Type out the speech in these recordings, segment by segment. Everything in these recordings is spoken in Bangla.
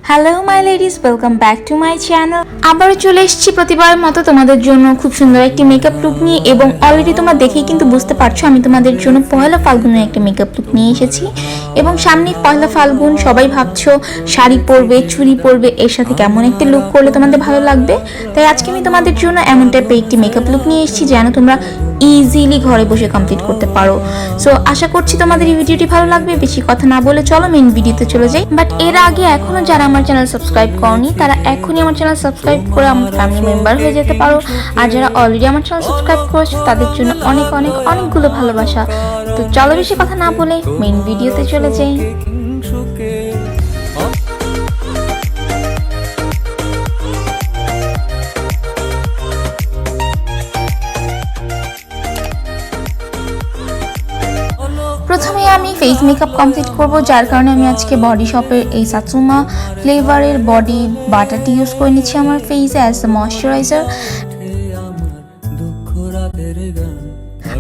Hello my ladies, welcome back to my channel. আবারও চলে এসেছি প্রতিবারের মতো তোমাদের জন্য খুব সুন্দর একটি মেকআপ লুক নিয়ে। এবং অলরেডি তোমরা দেখেই কিন্তু বুঝতে পারছো আমি তোমাদের জন্য পহেলা ফাল্গুনের একটা মেকআপ লুক নিয়ে এসেছি। এবং সামনে পহেলা ফাল্গুন, সবাই ভাবছো শাড়ি পরবে, চুড়ি পরবে, এর সাথে কেমন একটা লুক করলে তোমাদের ভালো লাগবে। তাই আজকে আমি তোমাদের জন্য এমন টাইপের একটি মেকআপ লুক নিয়ে এসেছি যেন তোমরা ইজিলি ঘরে বসে কমপ্লিট করতে পারো। সো আশা করছি তোমাদের এই ভিডিওটি ভালো লাগবে। বেশি কথা না বলে চলো মেইন ভিডিওতে চলে যাই। বাট এর আগে এখনো যারা আমার চ্যানেল সাবস্ক্রাইব করনি তারা এখনই আমার চ্যানেল সাবস্ক্রাইব করে আমার ফ্যামিলি মেম্বার হয়ে যেতে পারো। আর যারা অলরেডি আমার চ্যানেল সাবস্ক্রাইব করেছো তাদের জন্য অনেক অনেক অনেকগুলো ভালোবাসা। তো চলো বেশি কথা না বলে মেইন ভিডিওতে চলে যাই। প্রথমে আমি ফেস মেকআপ কমপ্লিট করব, যার কারণে আমি আজকে বডি শপের এই সাতসুমা ফ্লেভারের বডি বাটারটি ইউজ করে নিচ্ছি আমার ফেসে অ্যাজ এ ময়শ্চারাইজার।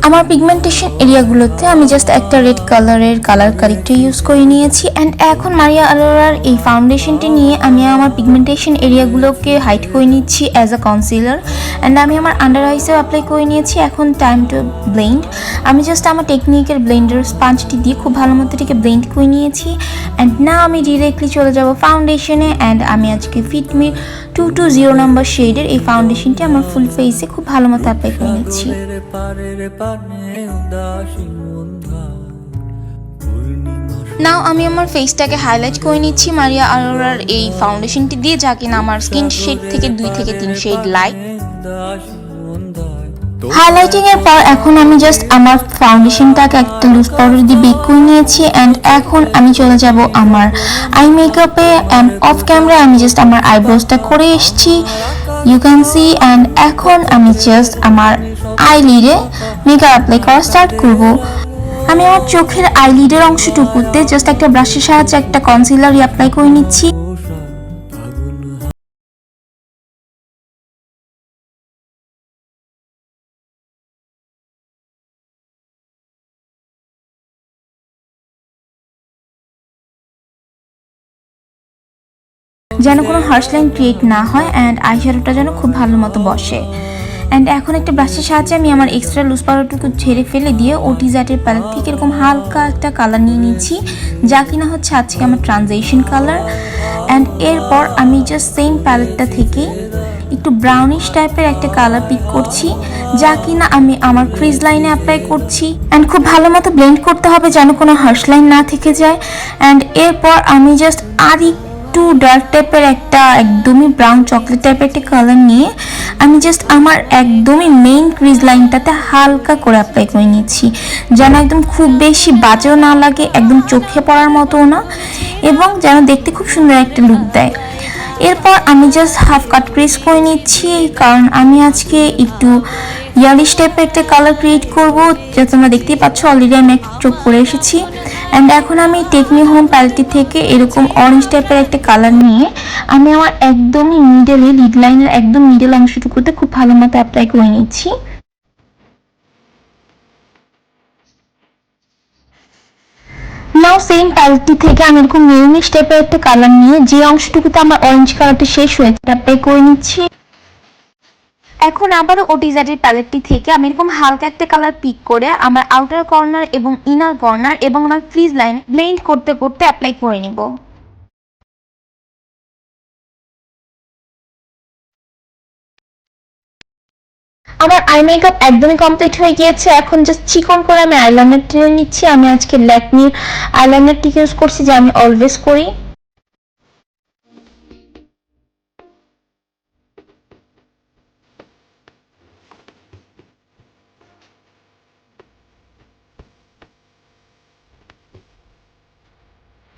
আমার পিগমেন্টেশন এরিয়াগুলোতে আমি জাস্ট একটা রেড কালারের কালার কারেক্টর ইউজ করে নিয়েছি। অ্যান্ড এখন মারিয়া আরোরার এই ফাউন্ডেশনটি নিয়ে আমি আমার পিগমেন্টেশন এরিয়াগুলোকে হাইড করে নিচ্ছি অ্যাজ আ কনসিলার। অ্যান্ড আমি আমার আন্ডার আইসেও অ্যাপ্লাই করে নিয়েছি। এখন টাইম টু ব্লেন্ড। আমি জাস্ট আমার টেকনিকের ব্লেন্ডার স্পঞ্জটি দিয়ে খুব ভালো মতো এটাকে ব্লেন্ড করে নিয়েছি। অ্যান্ড না আমি ডিরেক্টলি চলে যাব ফাউন্ডেশনে। অ্যান্ড আমি আজকে ফিটমি 220 নাম্বার শেডের এই ফাউন্ডেশনটি আমার ফুল ফেসে খুব ভালো মতো অ্যাপ্লাই করে নিচ্ছি। নাও আমি আমার ফেসটাকে হাইলাইট করে নিচ্ছি মারিয়া আরোরার এই ফাউন্ডেশনটি দিয়ে, যা কিনা আমার স্কিন শেড থেকে 2 থেকে 3 শেড লাইট। হাইলাইটিং এর পর এখন আমি জাস্ট আমার ফাউন্ডেশনটাকে একটা লুজ পাউডার দিয়ে বেক করে নিয়েছি। অ্যান্ড এখন আমি চলে যাব আমার আই মেকআপে। অ্যান্ড অফ ক্যামেরা আমি জাস্ট আমার আইব্রোজটা করে এসেছি, ইউ ক্যান সি। অ্যান্ড এখন আমি জাস্ট আমার আইলিডে মেকআপ অ্যাপ্লাই করা স্টার্ট করব। আমি আমার চোখের আইলিডের অংশটুকুতে জাস্ট একটা ব্রাশের সাহায্যে একটা কনসিলার অ্যাপ্লাই করে নিচ্ছি। যেন কোনো হার্শ লাইন ক্রিয়েট না হয় অ্যান্ড আইশ্যাডোটা যেন খুব ভালো মতো বসে। অ্যান্ড এখন একটা ব্রাশের সাহায্যে আমি আমার এক্সট্রা লুজ পাউডারটুকু ঝেড়ে ফেলে দিয়ে ওটিজাটের প্যালেট থেকে এরকম হালকা একটা কালার নিয়ে নিচ্ছি, যা কিনা হচ্ছে আজকে আমার ট্রানজিশন কালার। অ্যান্ড এরপর আমি জাস্ট সেম প্যালেটটা থেকে একটু ব্রাউনিশ টাইপের একটা কালার পিক করছি, যা কিনা আমি আমার ক্রিজ লাইনে অ্যাপ্লাই করছি। অ্যান্ড খুব ভালো মতো ব্লেন্ড করতে হবে যেন কোনো হার্শ লাইন না থেকে যায়। অ্যান্ড এরপর আমি জাস্ট একটু ডার্ক টাইপের একটা একদমই ব্রাউন চকলেট টাইপের একটা কালার নিয়ে আমি জাস্ট আমার একদমই মেইন ক্রিজ লাইনটাতে হালকা করে অ্যাপ্লাই করে নিচ্ছি, যেন একদম খুব বেশি বাজেও না লাগে, একদম চোখে পড়ার মতোও না, এবং যেন দেখতে খুব সুন্দর একটা লুক দেয়। এরপর আমি জাস্ট হাফ কাট ক্রিজ করে নিচ্ছি, কারণ আমি আজকে একটু ইয়ালিশ টাইপের একটা কালার ক্রিয়েট করবো, যা তোমরা দেখতেই পাচ্ছ অলরেডি আমি একটা চোখ করে এসেছি। অ্যান্ড এখন আমি টেকনি হোম প্যালেটটি থেকে এরকম অরেঞ্জ টাইপের একটা কালার নিয়ে আমি আমার একদমই মিডলে লিড লাইনের একদম মিডল অংশটুকুতে খুব ভালো মতো অ্যাপ্লাই করে নিচ্ছি। নাও সেম প্যালেটটি থেকে আমি এরকম মেরুনিশ টাইপের একটা কালার নিয়ে যে অংশটুকুতে আমার অরেঞ্জ কালারটা শেষ হয়েছে অ্যাপ্লাই করে নিচ্ছি। এখন আবারও ওটিজাটের প্যালেটটি থেকে আমি এরকম হালকা একটা কালার পিক করে আমার আউটার কর্নার এবং ইনার কর্নার এবং আমার ক্রিজ লাইন ব্লেন্ড করতে করতে অ্যাপ্লাই করে নিব। আমার আই মেকআপ একদমই কমপ্লিট হয়ে গিয়েছে। এখন জাস্ট চিকন করে আমি আইলাইনার টেনে নিচ্ছি। আমি আজকে ল্যাকমির আইলাইনারটি ইউজ করছি, যা আমি অলওয়েজ করি।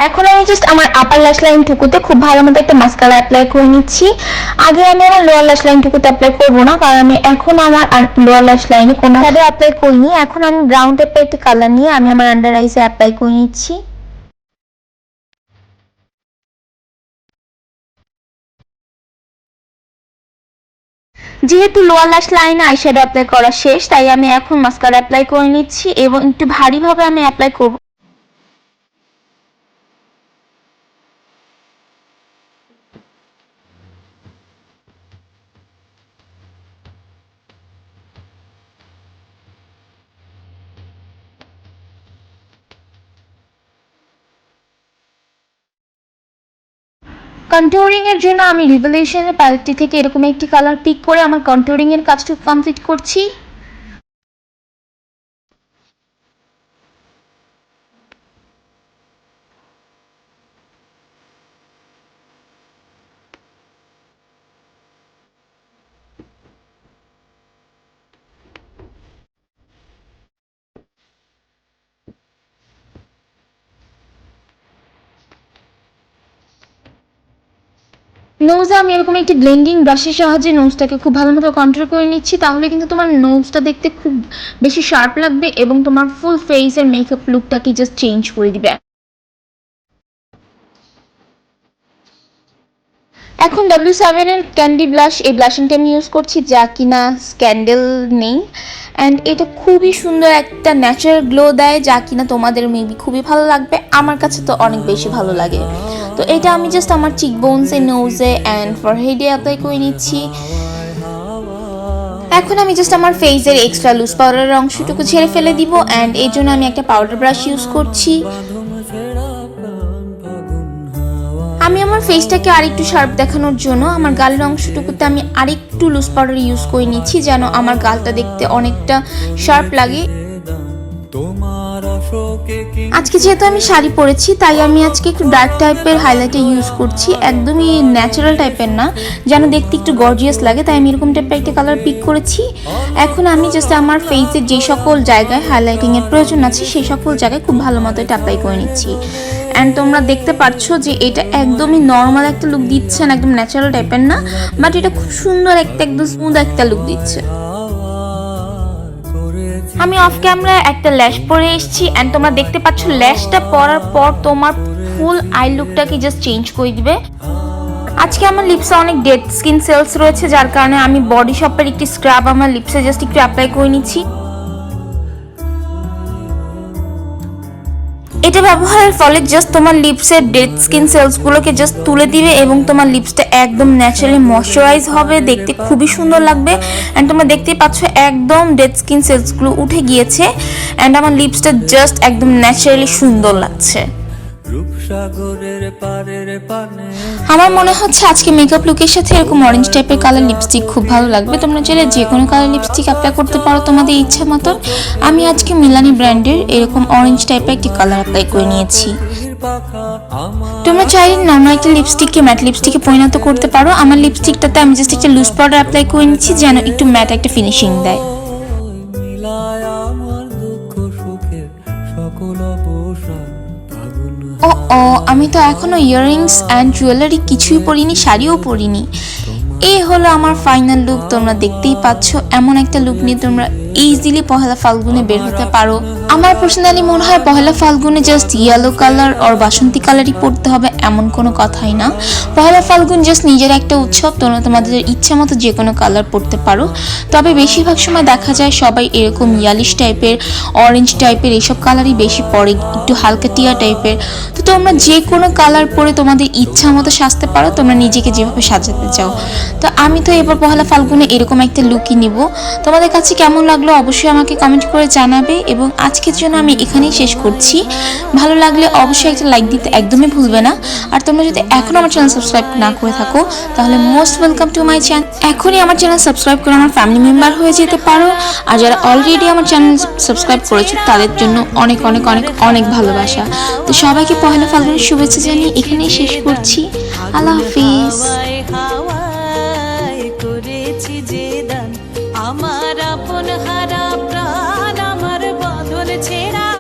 এখন আমি জাস্ট আমার আপার ল্যাশ লাইনটুকুতে খুব ভালো মতো একটা মাস্কারা অ্যাপ্লাই করে নিচ্ছি। আগে আমি আমার লোয়ার ল্যাশ লাইনটুকুতে অ্যাপ্লাই করবো না, কারণ আমি এখন আমার লোয়ার ল্যাশ লাইনে কোনো শ্যাডো অ্যাপ্লাই করিনি। এখন আমি ব্রাউন টাইপের একটা কালার নিয়ে আমি আমার আন্ডার আইসে অ্যাপ্লাই করে নিচ্ছি। যেহেতু লোয়ার ল্যাশ লাইনে আইশ্যাডো অ্যাপ্লাই করা শেষ, তাই আমি এখন মাস্কারা অ্যাপ্লাই করে নিচ্ছি এবং একটু ভারীভাবে আমি অ্যাপ্লাই করব। কন্ট্যুরিং এর জন্য আমি রিভেলেশনের প্যালেটটি থেকে এরকম একটি কালার পিক করে আমার কন্ট্যুরিং এর কাজটুকু কমপ্লিট করছি। নোজে আমি এরকম একটি ব্লেন্ডিং ব্রাশের সাহায্যে নোজটাকে খুব ভালো মতো কন্ট্রোল করে নিচ্ছি, তাহলে কিন্তু তোমার নোজটা দেখতে খুব বেশি শার্প লাগবে এবং তোমার ফুল ফেসের মেকআপ লুকটাকে জাস্ট চেঞ্জ করে দিবে। এখন W7 এর ক্যান্ডি ব্লাশ, এই ব্লাশিংটা আমি ইউজ করছি যা কিনা স্ক্যান্ডেল নেই, অ্যান্ড এটা খুবই সুন্দর একটা ন্যাচারাল গ্লো দেয় যা কিনা তোমাদের মেবি খুবই ভালো লাগবে, আমার কাছে তো অনেক বেশি ভালো লাগে। তো এটা আমি জাস্ট আমার চিকবোনসে, নোজে অ্যান্ড ফরহেডে অ্যাপ্লাই করে নিচ্ছি। এখন আমি জাস্ট আমার ফেসের এক্সট্রা লুজ পাউডারের অংশটুকু ছেড়ে ফেলে দিব, অ্যান্ড এর জন্য আমি একটা পাউডার ব্রাশ ইউজ করছি। আমি আমার ফেসটাকে আরেকটু শার্প দেখানোর জন্য আমার গালের অংশটুকুতে আমি আরেকটু লুজ পাউডার ইউজ করে নিচ্ছি যেন আমার গালটা দেখতে অনেকটা শার্প লাগে। আজকে যেহেতু আমি শাড়ি পরেছি তাই আমি আজকে একটু ডার্ক টাইপের হাইলাইটার ইউজ করছি, একদমই ন্যাচারাল টাইপের না, যেন দেখতে একটু গর্জিয়াস লাগে, তাই আমি এরকম টাইপের একটা কালার পিক করেছি। এখন আমি জাস্ট আমার ফেসের যে সকল জায়গায় হাইলাইটিংয়ের প্রয়োজন আছে সেই সকল জায়গায় খুব ভালো মতো এটা অ্যাপ্লাই করে নিচ্ছি। অ্যান্ড তোমরা দেখতে পাচ্ছ যে এটা একদমই নর্মাল একটা লুক দিচ্ছে না, একদম ন্যাচারাল টাইপের না, বাট এটা খুব সুন্দর একটা একদম স্মুথ একটা লুক দিচ্ছে। আমি অফ ক্যামেরা একটা ল্যাশ পরে এসেছি, অ্যান্ড তোমরা দেখতে পাচ্ছ ল্যাশটা পরার পর তোমার ফুল আই লুকটাকে জাস্ট চেঞ্জ করে দিবে। আজকে আমার লিপসে অনেক ডেড স্কিন সেলস রয়েছে যার কারণে আমি বডি শপের একটি স্ক্রাব আমার লিপসে জাস্ট একটু অ্যাপ্লাই করে নিচ্ছি। এটা ব্যবহারের ফলে জাস্ট তোমার লিপসের ডেড স্কিন সেলসগুলোকে জাস্ট তুলে দিবে এবং তোমার লিপসটা একদম ন্যাচারালি ময়শ্চারাইজ হবে, দেখতে খুবই সুন্দর লাগবে। অ্যান্ড তোমরা দেখতেই পাচ্ছ একদম ডেড স্কিন সেলসগুলো উঠে গিয়েছে, অ্যান্ড আমার লিপসটা জাস্ট একদম ন্যাচারালি সুন্দর লাগছে। আমার মনে হচ্ছে আজকে মেকআপ লুকের সাথে এরকম অরেঞ্জ টাইপের কালার লিপস্টিক খুব ভালো লাগবে। তোমরা চাইলে যে কোনো কালার লিপস্টিক অ্যাপ্লাই করতে পারো তোমাদের ইচ্ছা মতন। আমি আজকে মিলানি ব্র্যান্ডের এরকম অরেঞ্জ টাইপের একটি কালার অ্যাপ্লাই করে নিয়েছি। তোমরা চাইলে নর্মাল একটা লিপস্টিককে ম্যাট লিপস্টিকে পরিণত করতে পারো। আমার লিপস্টিকটাতে আমি জাস্ট একটা লুজ পাউডার অ্যাপ্লাই করে নিচ্ছি যেন একটু ম্যাট একটা ফিনিশিং দেয়। ও আমি তো এখনো ইয়াররিংস অ্যান্ড জুয়েলারি কিছুই পরিনি, শাড়িও পরিনি। এই হলো আমার ফাইনাল লুক। তোমরা দেখতেই পাচ্ছ এমন একটা লুক নিয়ে তোমরা ইজিলি পহেলা ফাল্গুনে বের হতে পারো। আমার পার্সোনালি মনে হয় পহেলা ফাল্গুনে জাস্ট ইয়েলো কালার আর বাসন্তী কালারই পরতে হবে এমন কোনো কথাই না। পহেলা ফাল্গুন জাস্ট নিজের একটা উৎসব, তোমরা তোমাদের ইচ্ছা মতো যে কোনো কালার পরতে পারো। তবে বেশিরভাগ সময় দেখা যায় সবাই এরকম ইয়ালিশ টাইপের, অরেঞ্জ টাইপের এইসব কালারই বেশি পরে, একটু হালকা টিয়া টাইপের। তো তোমরা যে কোনো কালার পরে তোমাদের ইচ্ছা মতো সাজতে পারো, তোমরা নিজেকে যেভাবে সাজাতে চাও। তো আমি তো এবার পহেলা ফাল্গুনে এরকম একটা লুকই নিব। তোমাদের কাছে কেমন লাগলো অবশ্যই আমাকে কমেন্ট করে জানাবে, এবং আজকের জন্য আমি এখানেই শেষ করছি। ভালো লাগলে অবশ্যই একটা লাইক দিতে একদমই ভুলবে না। আর তোমরা যদি এখনও আমার চ্যানেল সাবস্ক্রাইব না করে থাকো তাহলে most welcome to my channel. এখনই আমার চ্যানেল সাবস্ক্রাইব করে আমার ফ্যামিলি মেম্বার হয়ে যেতে পারো। আর যারা অলরেডি আমার চ্যানেল সাবস্ক্রাইব করেছো তাদের জন্য অনেক অনেক অনেক অনেক ভালোবাসা। তো সবাইকে পহেলা ফাল্গুনের শুভেচ্ছা জানিয়ে এখানেই শেষ করছি। আল্লাহ হাফিজ।